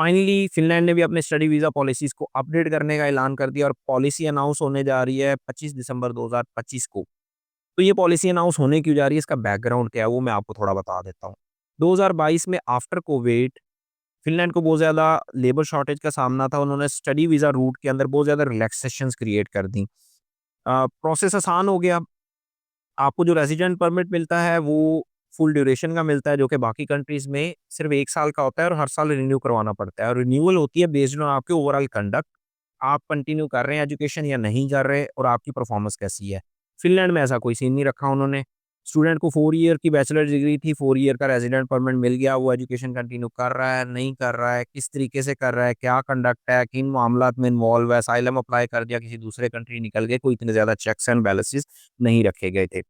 Finally Finland ने भी अपने स्टडी वीज़ा पॉलिसीज़ को अपडेट करने का ऐलान कर दिया और पॉलिसी अनाउंस होने जा रही है 25 दिसंबर 2025 को। तो ये पॉलिसी अनाउंस होने क्यों जा रही है, इसका बैकग्राउंड क्या है, वो मैं आपको थोड़ा बता देता हूँ। 2022 में आफ्टर कोविड फिनलैंड को बहुत ज़्यादा लेबर शॉर्टेज का सामना था। उन्होंने स्टडी वीज़ा रूट के अंदर बहुत ज़्यादा रिलैक्सेशंस क्रिएट कर दी। प्रोसेस आसान हो गया। आपको जो रेज़िडेंट परमिट मिलता है वो फुल ड्यूरेशन का मिलता है, जो कि बाकी कंट्रीज़ में सिर्फ़ 1 साल का होता है और हर साल रिन्यू करवाना पड़ता है और रिन्यूअल होती है बेस्ड ऑन आपके ओवरऑल कंडक्ट। आप कंटिन्यू कर रहे हैं एजुकेशन या नहीं कर रहे और आपकी परफ़ॉर्मेंस कैसी है। फ़िनलैंड में ऐसा कोई सीन नहीं रखा उन्होंने। स्टूडेंट को 4 ईयर की बैचलर डिग्री थी, 4 ईयर का रेज़िडेंट परमिट मिल गया, वो एजुकेशन कंटिन्यू कर रहा है, नहीं कर रहा है, किस तरीके से कर रहा है, क्या कंडक्ट है, किन मामलात में इन्वॉल्व है, असाइलम अप्लाई कर दिया, किसी दूसरे कंट्री निकल गए, कोई इतने ज़्यादा चेक्स एंड बैलेंसेस नहीं रखे गए थे।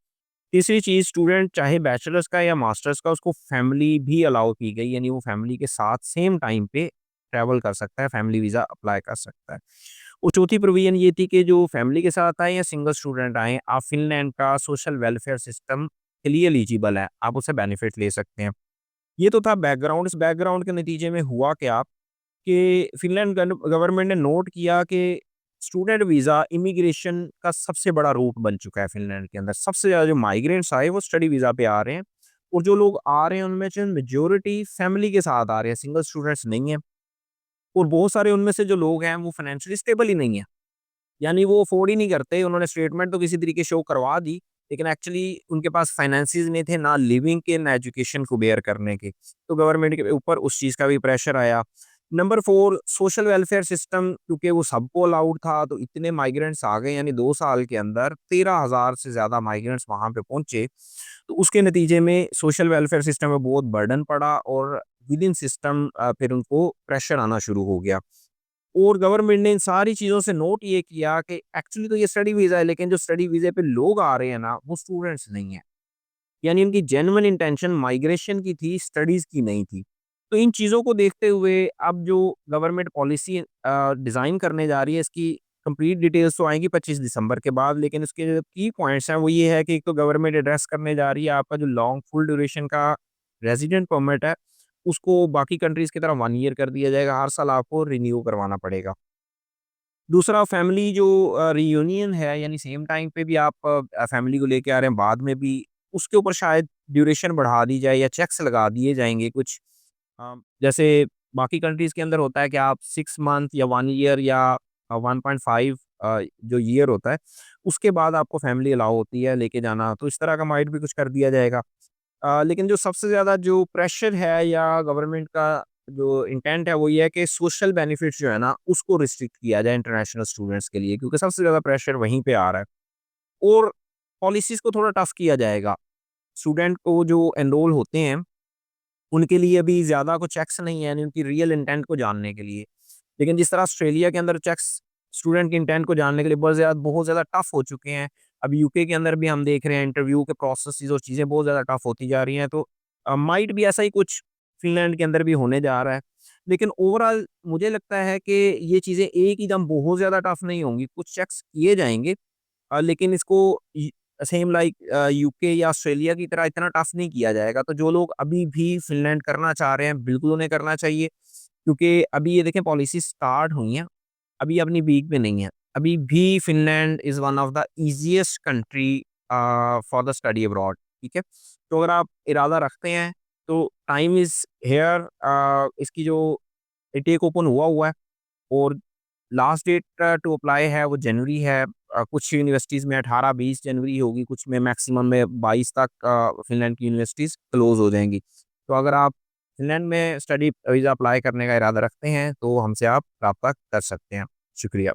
तीसरी चीज़, स्टूडेंट चाहे बैचलर्स का या मास्टर्स का, उसको फैमिली भी अलाउ की गई, यानी वो फैमिली के साथ सेम टाइम पे ट्रैवल कर सकता है, फैमिली वीज़ा अप्लाई कर सकता है। और चौथी प्रोविज़न ये थी कि जो फैमिली के साथ आएँ या सिंगल स्टूडेंट आएँ, आप फ़िनलैंड का सोशल वेलफेयर सिस्टम के लिए एलिजिबल हैं, आप उससे बेनिफिट ले सकते हैं। ये तो था बैकग्राउंड। इस बैकग्राउंड के नतीजे में हुआ क्या कि फ़िनलैंड गवर्नमेंट ने नोट किया कि स्टूडेंट वीज़ा इमिग्रेशन का सबसे बड़ा रूट बन चुका है फ़िनलैंड के अंदर। सबसे ज़्यादा जो माइग्रेंट्स आए वो स्टडी वीज़ा पे आ रहे हैं और जो लोग आ रहे हैं उनमें से मेजॉरिटी फैमिली के साथ आ रहे हैं, सिंगल स्टूडेंट्स नहीं हैं। और बहुत सारे उनमें से जो लोग हैं वो फाइनेंशियली स्टेबल ही नहीं है। यानी वो अफ़ोर्ड ही नहीं करते, उन्होंने स्टेटमेंट तो किसी तरीके शो करवा दी, लेकिन एक्चुअली उनके पास फाइनेंसेस नहीं थे, ना लिविंग के, ना एजुकेशन को बेयर करने के। तो गवर्नमेंट के ऊपर उस चीज़ का भी प्रेशर आया। नंबर 4, सोशल वेलफेयर सिस्टम, क्योंकि वो सबको अलाउड था, तो इतने माइग्रेंट्स आ गए, यानी 2 साल के अंदर 13,000 से ज़्यादा माइग्रेंट्स वहाँ पे पहुँचे। तो उसके नतीजे में सोशल वेलफेयर सिस्टम में बहुत बर्डन पड़ा और विद इन सिस्टम फिर उनको प्रेशर आना शुरू हो गया। और गवर्नमेंट ने इन सारी चीज़ों से नोट ये किया कि एक्चुअली तो ये स्टडी वीज़ा है, लेकिन जो स्टडी वीज़े पे लोग आ रहे हैं ना, वो स्टूडेंट्स नहीं हैं। यानी इनकी जेन्युइन इंटेंशन माइग्रेशन की थी, स्टडीज़ की नहीं थी। तो इन चीज़ों को देखते हुए अब जो गवर्नमेंट पॉलिसी डिज़ाइन करने जा रही है, इसकी कंप्लीट डिटेल्स तो आएँगी 25 दिसंबर के बाद, लेकिन इसके जो की पॉइंट्स हैं, वो ये है कि एक तो गवर्नमेंट एड्रेस करने जा रही है आपका जो लॉन्ग फुल ड्यूरेशन का रेज़िडेंट परमिट है, उसको बाकी कंट्रीज़ की तरह 1 ईयर कर दिया जाएगा, हर साल आपको रिन्यू करवाना पड़ेगा। दूसरा, फैमिली जो रियूनियन है, यानी सेम टाइम पे भी आप फैमिली को लेके आ रहे हैं, बाद में भी उसके ऊपर शायद ड्यूरेशन बढ़ा दी जाए या चेक्स लगा दिए जाएँगे कुछ। जैसे बाकी कंट्रीज़ के अंदर होता है कि आप 6 मंथ या 1 ईयर या 1.5 जो ईयर होता है, उसके बाद आपको फैमिली अलाउ होती है लेके जाना, तो इस तरह का माइट भी कुछ कर दिया जाएगा। लेकिन जो सबसे ज़्यादा जो प्रेशर है या गवर्नमेंट का जो इंटेंट है वो ये है कि सोशल बेनिफिट्स जो है ना उसको रिस्ट्रिक्ट किया जाए इंटरनेशनल स्टूडेंट्स के लिए, क्योंकि सबसे ज़्यादा प्रेशर वहीं पे आ रहा है। और पॉलिसीज़ को थोड़ा टफ किया जाएगा। स्टूडेंट को जो एनरोल होते हैं उनके लिए अभी ज़्यादा कुछ चेक्स नहीं है, यानी उनकी रियल इंटेंट को जानने के लिए। लेकिन जिस तरह ऑस्ट्रेलिया के अंदर चेक्स स्टूडेंट की इंटेंट को जानने के लिए बहुत ज़्यादा टफ हो चुके हैं। अब यूके के अंदर भी हम देख रहे हैं इंटरव्यू के प्रोसेसेस और चीज़ें बहुत ज़्यादा टफ होती जा रही हैं, तो माइट भी ऐसा ही कुछ फ़िनलैंड के अंदर भी होने जा रहा है। लेकिन ओवरऑल मुझे लगता है कि ये चीज़ें एक ही दम बहुत ज़्यादा टफ नहीं होंगी, कुछ चेक्स किए जाएँगे, लेकिन इसको सेम लाइक यूके या ऑस्ट्रेलिया की तरह इतना टफ नहीं किया जाएगा। तो जो लोग अभी भी फ़िनलैंड करना चाह रहे हैं, बिल्कुल उन्हें करना चाहिए, क्योंकि अभी ये देखें पॉलिसी स्टार्ट हुई हैं, अभी अपनी पीक पे नहीं है। अभी भी Finland is one of the easiest country for the study abroad, ठीक है? तो अगर आप इरादा रखते हैं, तो टाइम इज़ हियर। इसकी जो टेक ओपन हुआ है और लास्ट डेट टू अप्लाई है वो जनवरी है। कुछ यूनिवर्सिटीज़ में 18-20 जनवरी होगी, कुछ में मैक्सिमम में 22 तक फ़िनलैंड की यूनिवर्सिटीज़ क्लोज़ हो जाएँगी। तो अगर आप फ़िनलैंड में स्टडी वीज़ा अप्लाई करने का इरादा रखते हैं, तो हमसे आप राब्ता कर सकते हैं। शुक्रिया।